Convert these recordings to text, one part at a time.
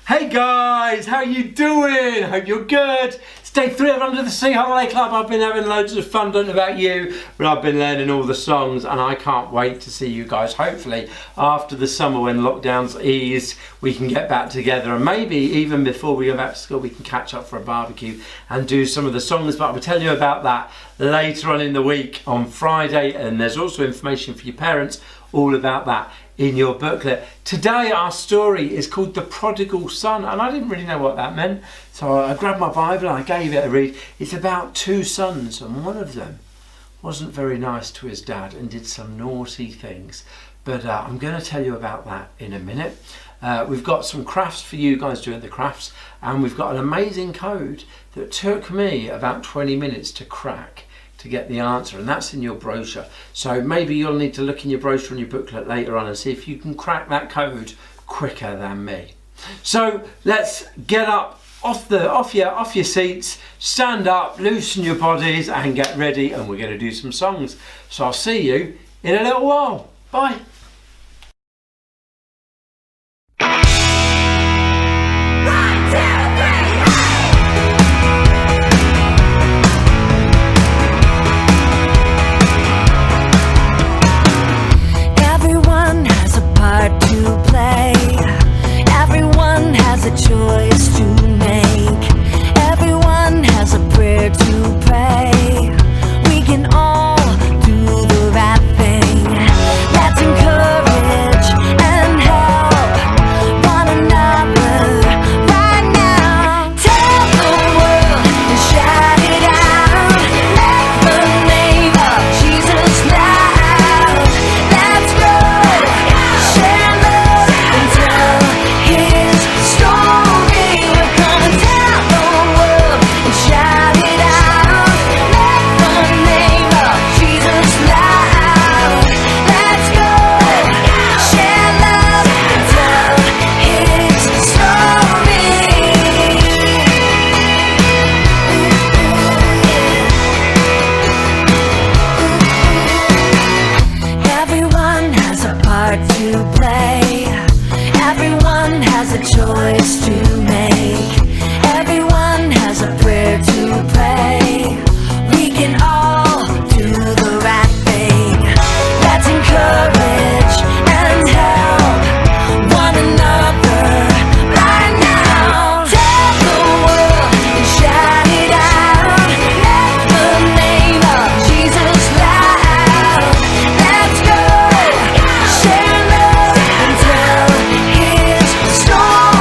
Hey guys, how you doing? Hope you're good. It's day 3 of Under the Sea Holiday Club. I've been having loads of fun, don't know about you, but I've been learning all the songs and I can't wait to see you guys. Hopefully after the summer when lockdowns ease, we can get back together and maybe even before we go back to school we can catch up for a barbecue and do some of the songs, but I'll tell you about that later on in the week on Friday, and there's also information for your parents all about that in your booklet. Today our story is called The Prodigal Son, and I didn't really know what that meant, so I grabbed my Bible and I gave it a read. It's about 2 sons and one of them wasn't very nice to his dad and did some naughty things, but I'm going to tell you about that in a minute. We've got some crafts for you guys doing the crafts, and we've got an amazing code that took me about 20 minutes to crack to get the answer, and that's in your brochure. So maybe you'll need to look in your brochure and your booklet later on and see if you can crack that code quicker than me. So let's get up off your seats, stand up, loosen your bodies and get ready, and we're going to do some songs. So I'll see you in a little while. Bye. Choice to make. Everyone has a prayer to pray. We can all do the right thing. Let's encourage and help one another right now. Tell the world and shout it out. Make the name of Jesus loud. Let's go, share love and tell His story. Choice to make. Everyone has a prayer to pray. We can all do the right thing. Let's encourage and help one another right now. Tell the world and shout it out. Make the name of Jesus loud. Let's go, share love and tell His story.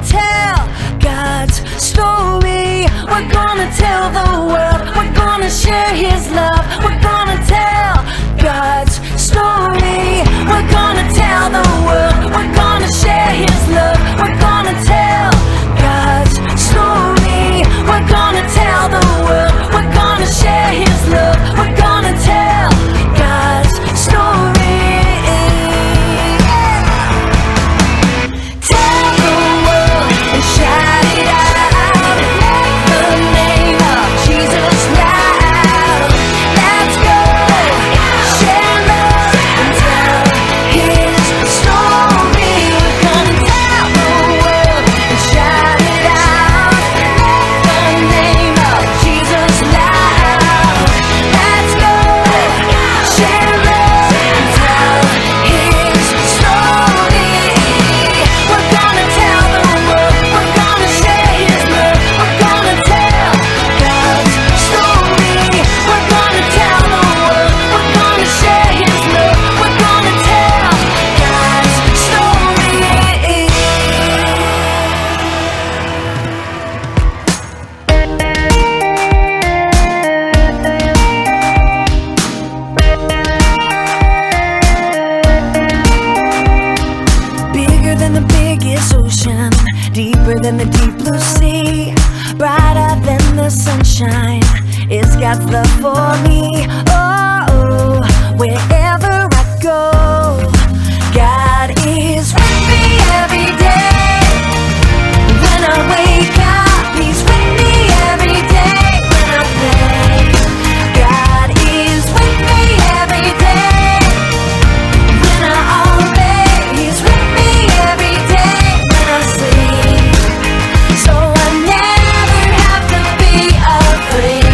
Tell God's story. We're gonna tell the world. We're gonna share His love. We're gonna tell God's story. We're gonna tell the world. We're gonna share His love. We're gonna tell God's story. We're gonna tell the world. We're gonna share His love. We're gonna tell God's story. Shout it out, make the name of Jesus loud. Let's go, share love and tell His story. We're gonna tell the world and shout it out, make the name of Jesus loud. Let's go, share love and tell His story. We're gonna tell the world. We're gonna share His love. We're gonna tell God's story. We're gonna tell the world. We're gonna share His love. We're gonna tell God's story. Bigger than the biggest ocean, deeper than the deep blue sea, bright sunshine. It's got love for me. Oh, wherever I go, God is with me every day. When I wake up, He's with me every day. When I play, God is with me every day. When I obey, He's with me every day. When I sleep, so I never have to be afraid.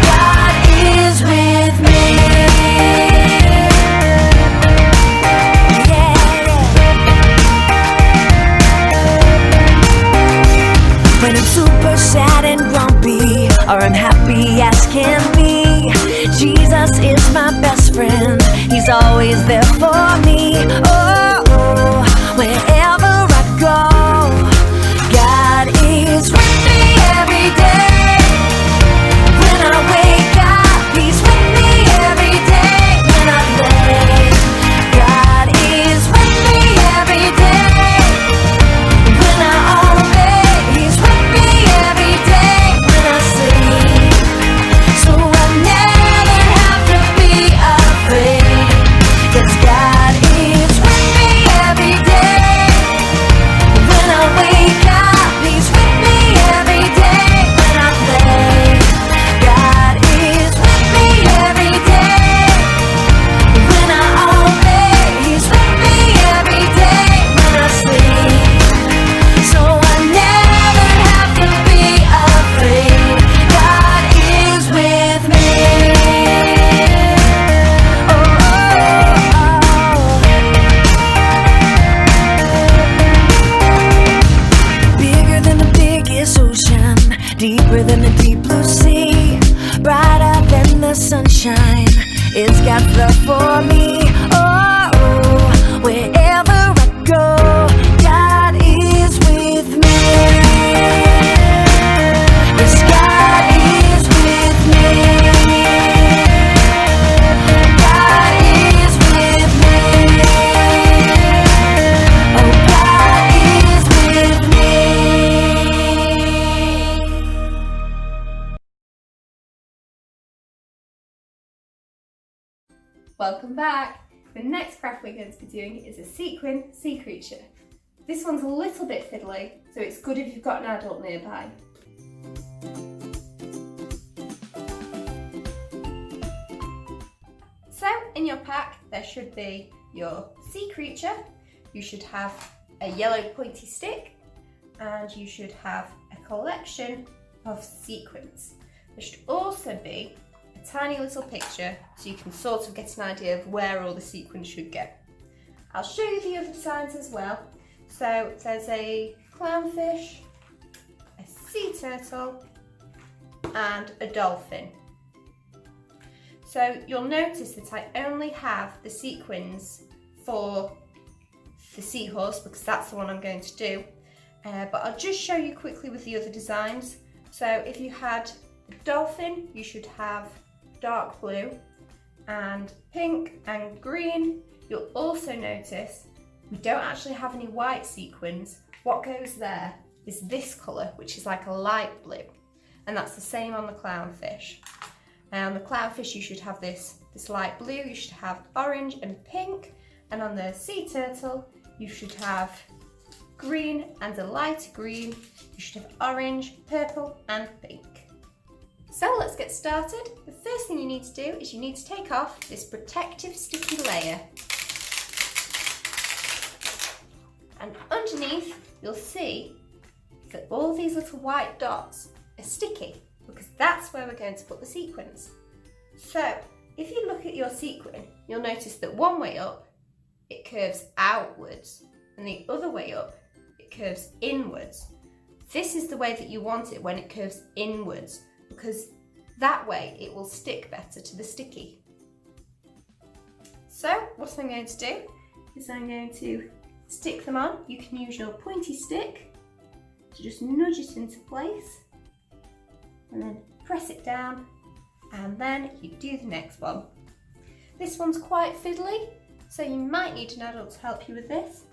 God is with me. Yeah. When I'm super sad and grumpy, or I'm happy as can be, Jesus is my best friend. He's always there for me. Oh, wherever I go, God is with me every day. When I wake up, He's with me every day. When I play, God is with me every day. When I obey, He's with me every day. When I sleep, so I never have to be afraid. 'Cause God is with me every day. When I wake up, He's with me every day. When I play, God is with me every day. When I obey, He's with me every day. When I sleep, so I never have to be afraid. God is with me. Oh, bigger than the biggest ocean, deeper than the deep blue sea, brighter than the sunshine. It's got love for me. Oh, wherever I go, God is with me. Yes, God is with me. God is with me. Oh, God is with me. Welcome back! The next craft we're going to be doing is a sequin sea creature. This one's a little bit fiddly, so it's good if you've got an adult nearby. So in your pack there should be your sea creature, you should have a yellow pointy stick, and you should have a collection of sequins. There should also be a tiny little picture so you can sort of get an idea of where all the sequins should go. I'll show you the other designs as well. So there's a clownfish, a sea turtle and a dolphin. So you'll notice that I only have the sequins for the seahorse because that's the one I'm going to do. But I'll just show you quickly with the other designs. So if you had the dolphin, you should have dark blue and pink and green. You'll also notice we don't actually have any white sequins. What goes there is this colour, which is like a light blue, and that's the same on the clownfish. On the clownfish you should have this light blue, you should have orange and pink, and on the sea turtle you should have green and a lighter green, you should have orange, purple and pink. So let's get started. The first thing you need to do is you need to take off this protective sticky layer. And underneath you'll see that all these little white dots are sticky because that's where we're going to put the sequins. So if you look at your sequin, you'll notice that one way up it curves outwards and the other way up it curves inwards. This is the way that you want it when it curves inwards, because that way it will stick better to the sticky. So what I'm going to do is I'm going to stick them on. You can use your pointy stick to just nudge it into place and then press it down, and then you do the next one. This one's quite fiddly, so you might need an adult to help you with this.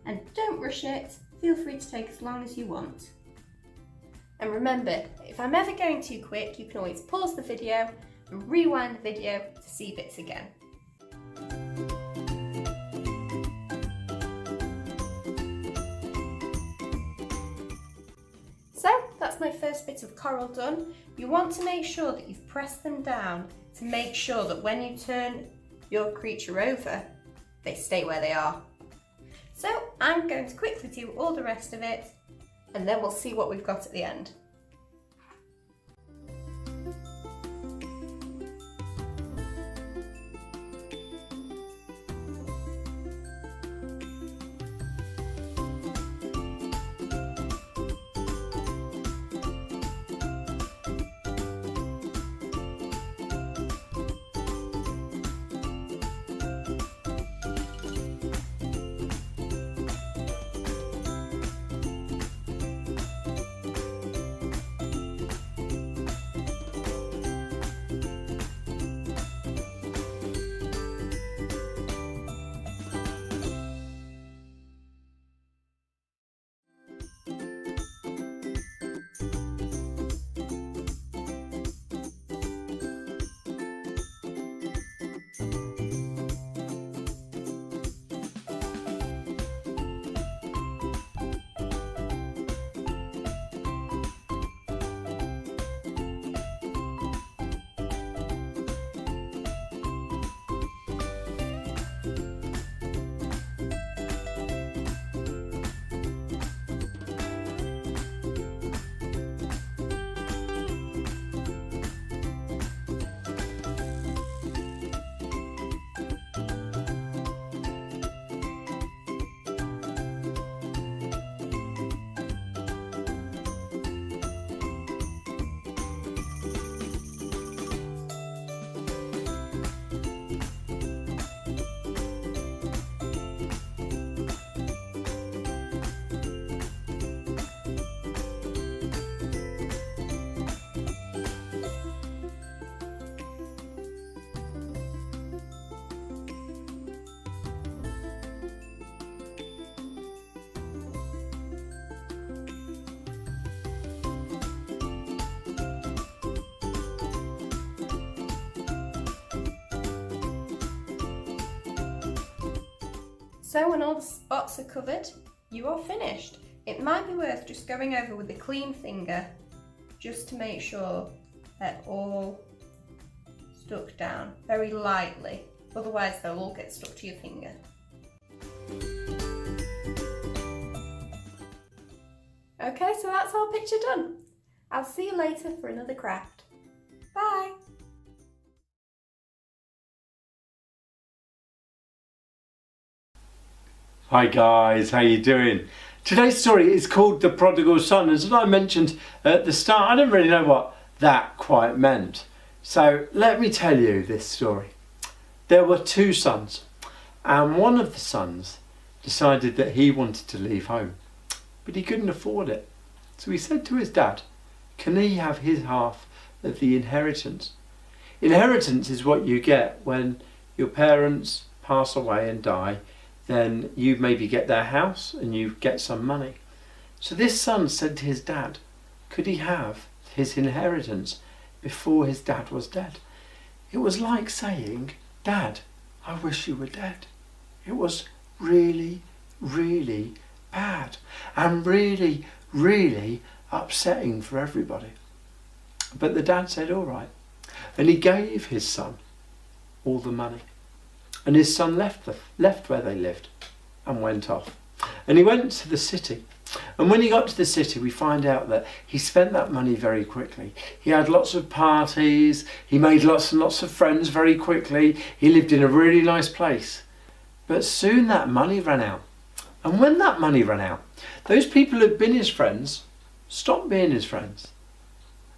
And don't rush it, feel free to take as long as you want. And remember, if I'm ever going too quick, you can always pause the video and rewind the video to see bits again. So that's my first bit of coral done. You want to make sure that you've pressed them down to make sure that when you turn your creature over, they stay where they are. So I'm going to quickly do all the rest of it and then we'll see what we've got at the end. So when all the spots are covered, you are finished. It might be worth just going over with a clean finger just to make sure they're all stuck down very lightly, otherwise they'll all get stuck to your finger. Okay, so that's our picture done. I'll see you later for another craft. Bye! Hi guys, how you doing? Today's story is called The Prodigal Son. As I mentioned at the start, I didn't really know what that quite meant. So let me tell you this story. There were two sons, and one of the sons decided that he wanted to leave home, but he couldn't afford it. So he said to his dad, can he have his half of the inheritance? Inheritance is what you get when your parents pass away and die. Then you maybe get their house and you get some money. So this son said to his dad, could he have his inheritance before his dad was dead? It was like saying, Dad, I wish you were dead. It was really, really bad and really, really upsetting for everybody. But the dad said, all right. And he gave his son all the money. And his son left where they lived and went off. And he went to the city. And when he got to the city, we find out that he spent that money very quickly. He had lots of parties. He made lots and lots of friends very quickly. He lived in a really nice place. But soon that money ran out. And when that money ran out, those people who'd been his friends stopped being his friends.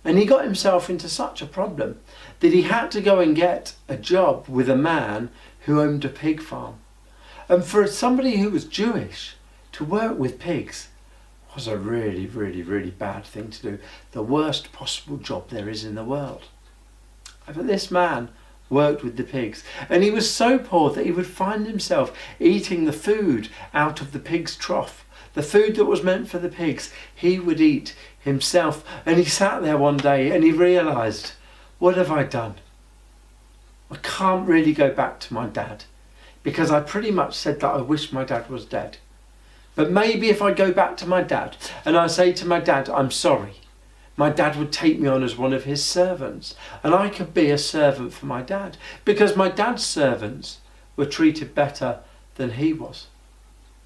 And he got himself into such a problem that he had to go and get a job with a man who owned a pig farm. And for somebody who was Jewish, to work with pigs was a really, really, really bad thing to do. The worst possible job there is in the world. But this man worked with the pigs, and he was so poor that he would find himself eating the food out of the pig's trough. The food that was meant for the pigs, he would eat himself. And he sat there one day and he realised, what have I done? I can't really go back to my dad, because I pretty much said that I wish my dad was dead. But maybe if I go back to my dad and I say to my dad, I'm sorry, my dad would take me on as one of his servants, and I could be a servant for my dad, because my dad's servants were treated better than he was.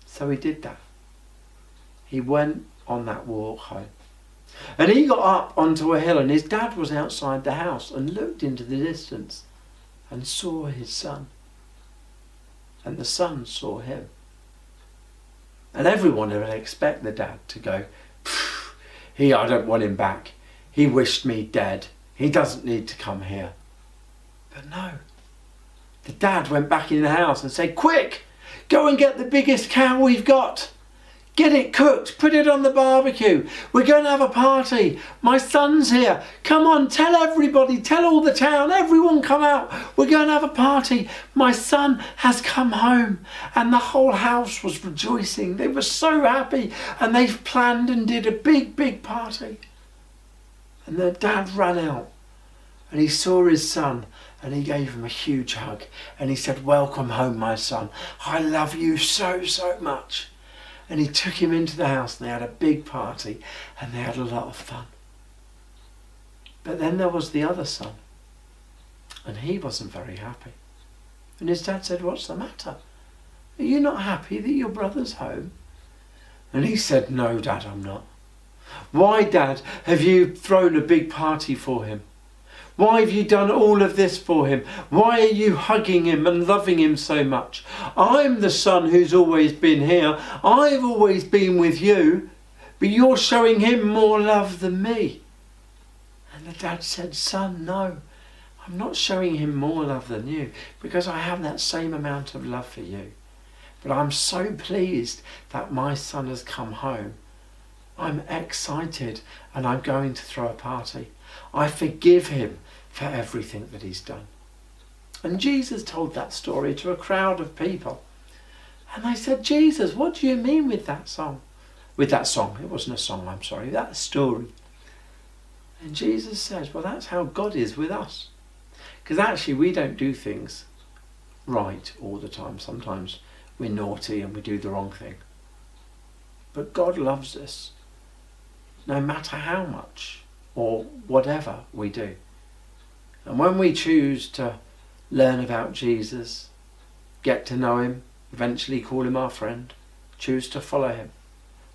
So he did that. He went on that walk home. And he got up onto a hill, and his dad was outside the house and looked into the distance and saw his son. And the son saw him. And everyone would expect the dad to go, I don't want him back. He wished me dead. He doesn't need to come here. But no. The dad went back in the house and said, quick, go and get the biggest cow we've got. Get it cooked, put it on the barbecue. We're going to have a party. My son's here. Come on, tell everybody, tell all the town, everyone come out. We're going to have a party. My son has come home. And the whole house was rejoicing. They were so happy, and they planned and did a big party. And the dad ran out and he saw his son and he gave him a huge hug and he said, welcome home, my son. I love you so much. And he took him into the house and they had a big party and they had a lot of fun. But then there was the other son, and he wasn't very happy. And his dad said, what's the matter? Are you not happy that your brother's home? And he said, no, Dad, I'm not. Why, Dad, have you thrown a big party for him? Why have you done all of this for him? Why are you hugging him and loving him so much? I'm the son who's always been here. I've always been with you, but you're showing him more love than me. And the dad said, son, no, I'm not showing him more love than you, because I have that same amount of love for you. But I'm so pleased that my son has come home. I'm excited and I'm going to throw a party. I forgive him for everything that he's done. And Jesus told that story to a crowd of people. And they said, Jesus, what do you mean with that song? With that song, it wasn't a song, I'm sorry, that story. And Jesus says, well, that's how God is with us. Because actually we don't do things right all the time. Sometimes we're naughty and we do the wrong thing. But God loves us no matter how much or whatever we do. And when we choose to learn about Jesus, get to know him, eventually call him our friend, choose to follow him,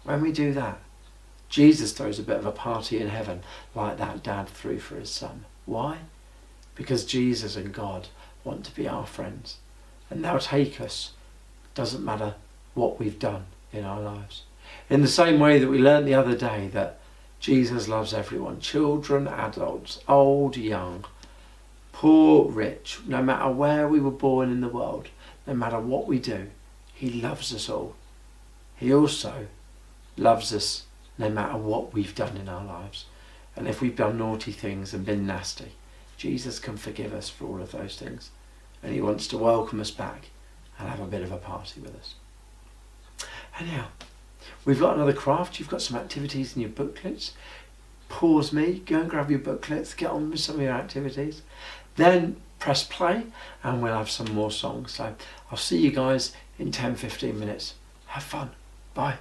when we do that, Jesus throws a bit of a party in heaven like that dad threw for his son. Why? Because Jesus and God want to be our friends, and they'll take us, doesn't matter what we've done in our lives. In the same way that we learned the other day that Jesus loves everyone, children, adults, old, young, poor, rich, no matter where we were born in the world, no matter what we do, he loves us all. He also loves us no matter what we've done in our lives. And if we've done naughty things and been nasty, Jesus can forgive us for all of those things. And he wants to welcome us back and have a bit of a party with us. And now, we've got another craft. You've got some activities in your booklets. Pause me, go and grab your booklets, get on with some of your activities. Then press play and we'll have some more songs. So I'll see you guys in 10-15 minutes. Have fun. Bye.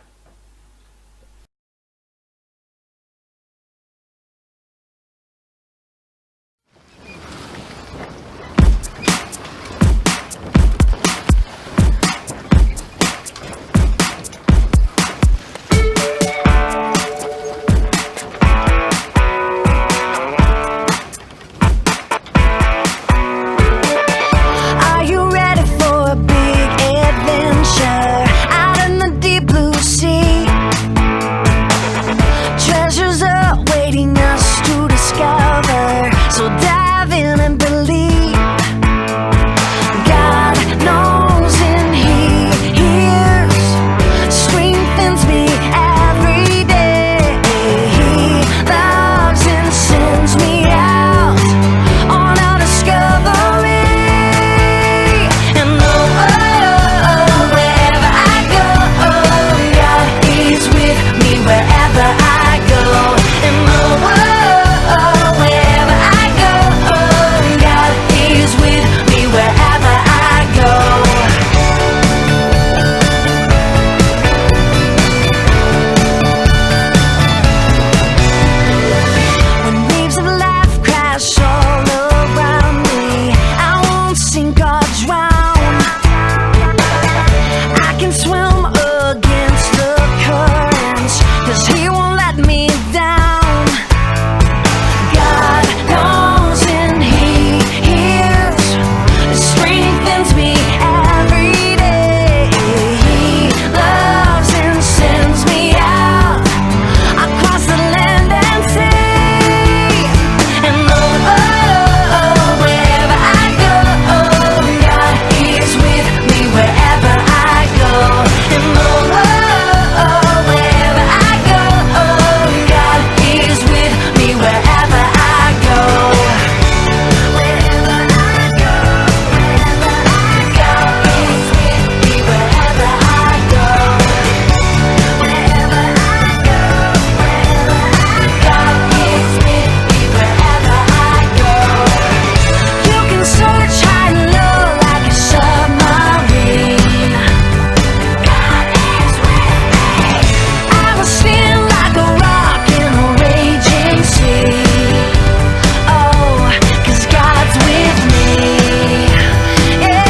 Are you ready for a big adventure out in the deep blue sea? drown. I can swim against the currents, 'cause he won't let me down. God knows and he hears, strengthens me every day. He loves and sends me out across the land and sea. And wherever I go, God is with me wherever I go. And wherever I go, God is with me wherever I go. Wherever I go, God is with me wherever I go. Wherever I go, God is with me wherever I go. You can search high and low like a submarine. God is with me. I will stand like a rock in a raging sea. Oh, 'cause God's with me. Yeah.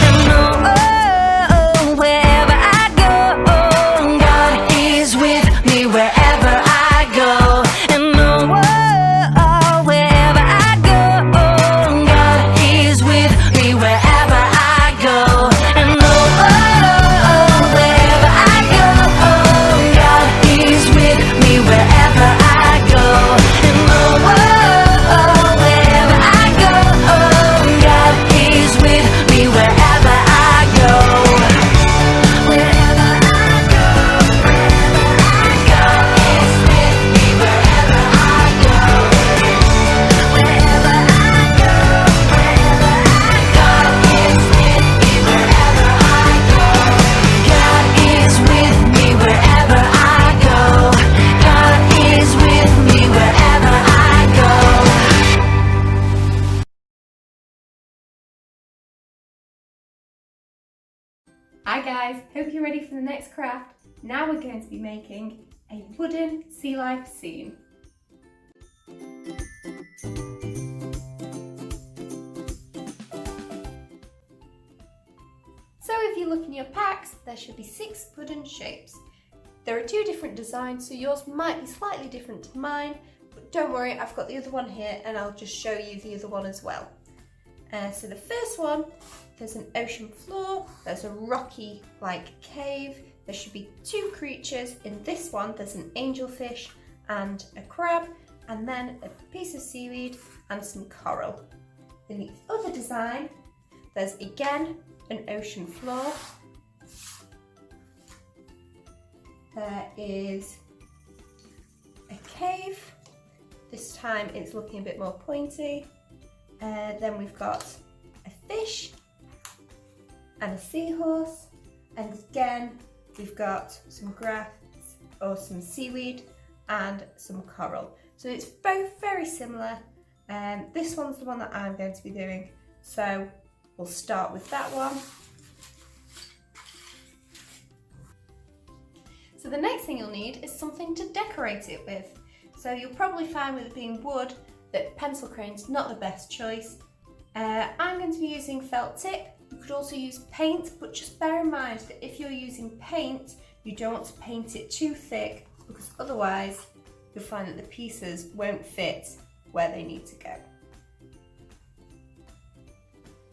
And wherever I go, God is with me wherever I go. And wherever I go, God is with me wherever I go. And wherever I go, God is with me wherever I go. And wherever I go, God is with me wherever I go. Wherever I go, God is with me wherever I go. Wherever I go, God is with me wherever I go. God is with me wherever I go. God is with me wherever I go. Hi guys, hope you're ready for the next craft. Now we're going to be making a wooden sea life scene. So if you look in your packs, there should be 6 wooden shapes. There are 2 different designs, so yours might be slightly different to mine, but don't worry, I've got the other one here and I'll just show you the other one as well. So the first one, there's an ocean floor, there's a rocky like cave, there should be 2 creatures. In this one there's an angelfish and a crab, and then a piece of seaweed and some coral. In the other design there's again an ocean floor, there is a cave, this time it's looking a bit more pointy. Then we've got a fish and a seahorse, and again we've got some grass or some seaweed and some coral. So it's both very similar. This one's the one that I'm going to be doing, so we'll start with that one. So the next thing you'll need is something to decorate it with. So you'll probably find with it being wood that pencil crane's not the best choice. I'm going to be using felt tip. You could also use paint, but just bear in mind that if you're using paint, you don't want to paint it too thick, because otherwise you'll find that the pieces won't fit where they need to go.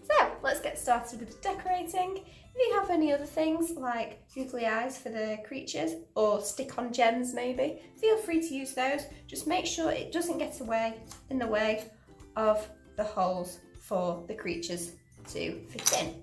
So let's get started with decorating. If you have any other things like googly eyes for the creatures or stick-on gems maybe, feel free to use those. Just make sure it doesn't get in the way of the holes for the creatures to fit in.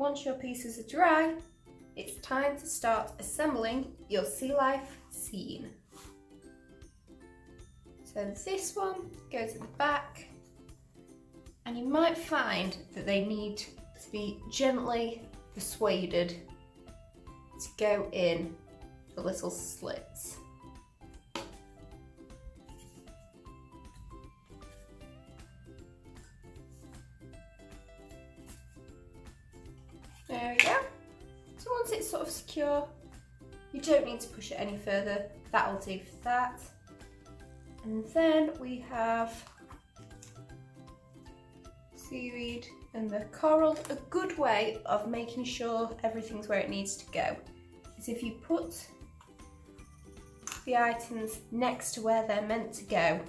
once your pieces are dry, it's time to start assembling your sea life scene. So this one goes at the back, and you might find that they need to be gently persuaded to go in the little slits. There we go. So once it's sort of secure, you don't need to push it any further. That'll do for that. And then we have seaweed and the coral. A good way of making sure everything's where it needs to go is if you put the items next to where they're meant to go,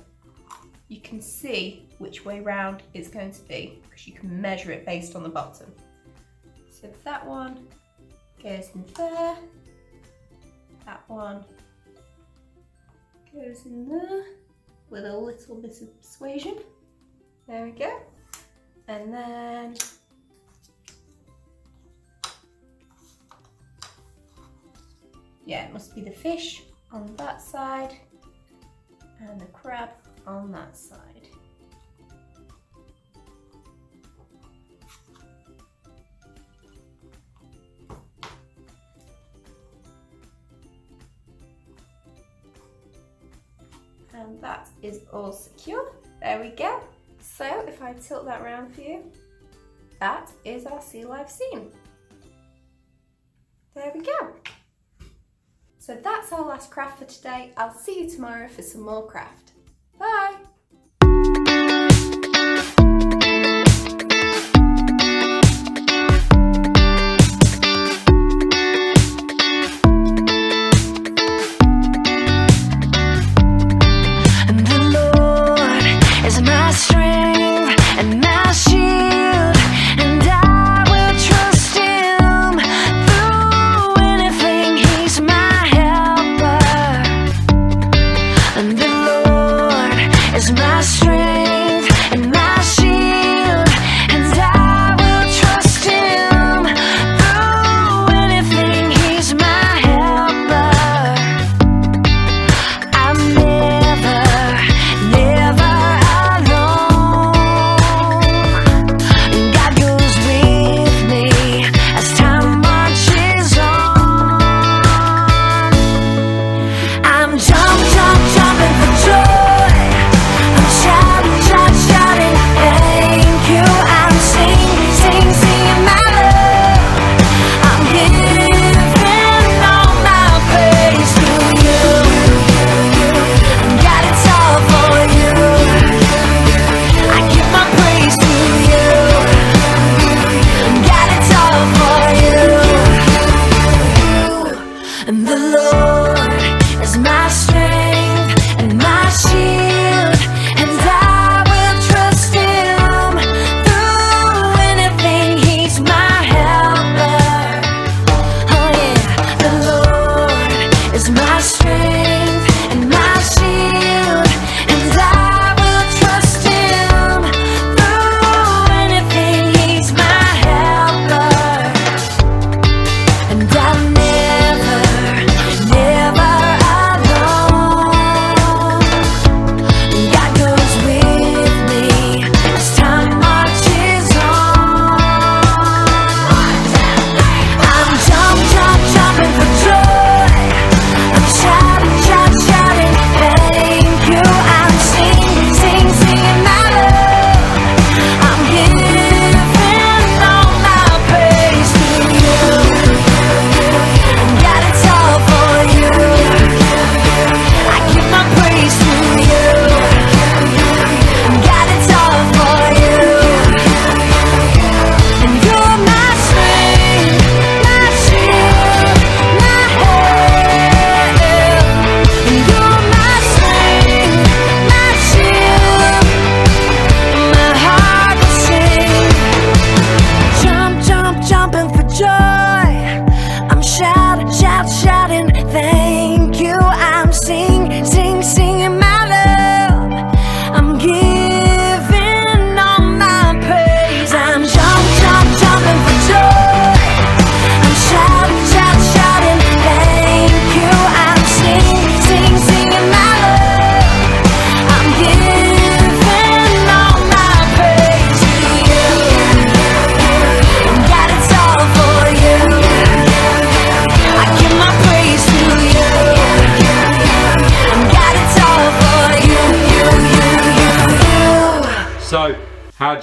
you can see which way round it's going to be because you can measure it based on the bottom. So that one goes in there, that one goes in there with a little bit of persuasion. There we go. And then yeah, it must be the fish on that side and the crab on that side. And that is all secure. There we go. So if I tilt that around for you, that is our sea life scene. There we go. So that's our last craft for today. I'll see you tomorrow for some more craft. Bye! And the Lord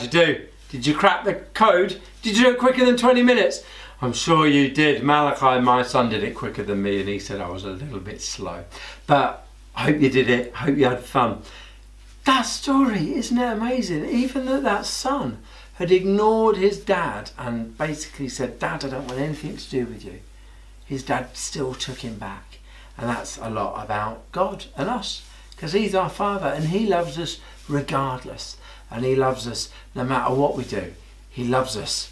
how'd you do? Did you crack the code? Did you do it quicker than 20 minutes? I'm sure you did. Malachi, my son, did it quicker than me, and he said I was a little bit slow. But I hope you did it. I hope you had fun. That story, isn't it amazing? Even that son had ignored his dad and basically said, Dad, I don't want anything to do with you. His dad still took him back. And that's a lot about God and us, because he's our Father and he loves us regardless. And he loves us no matter what we do. He loves us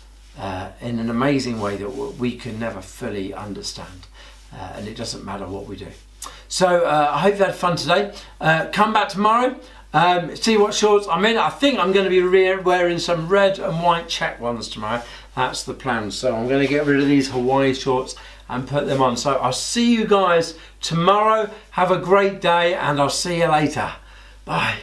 in an amazing way that we can never fully understand. And it doesn't matter what we do. So I hope you had fun today. Come back tomorrow. See what shorts I'm in. I think I'm going to be wearing some red and white check ones tomorrow. That's the plan. So I'm going to get rid of these Hawaii shorts and put them on. So I'll see you guys tomorrow. Have a great day and I'll see you later. Bye.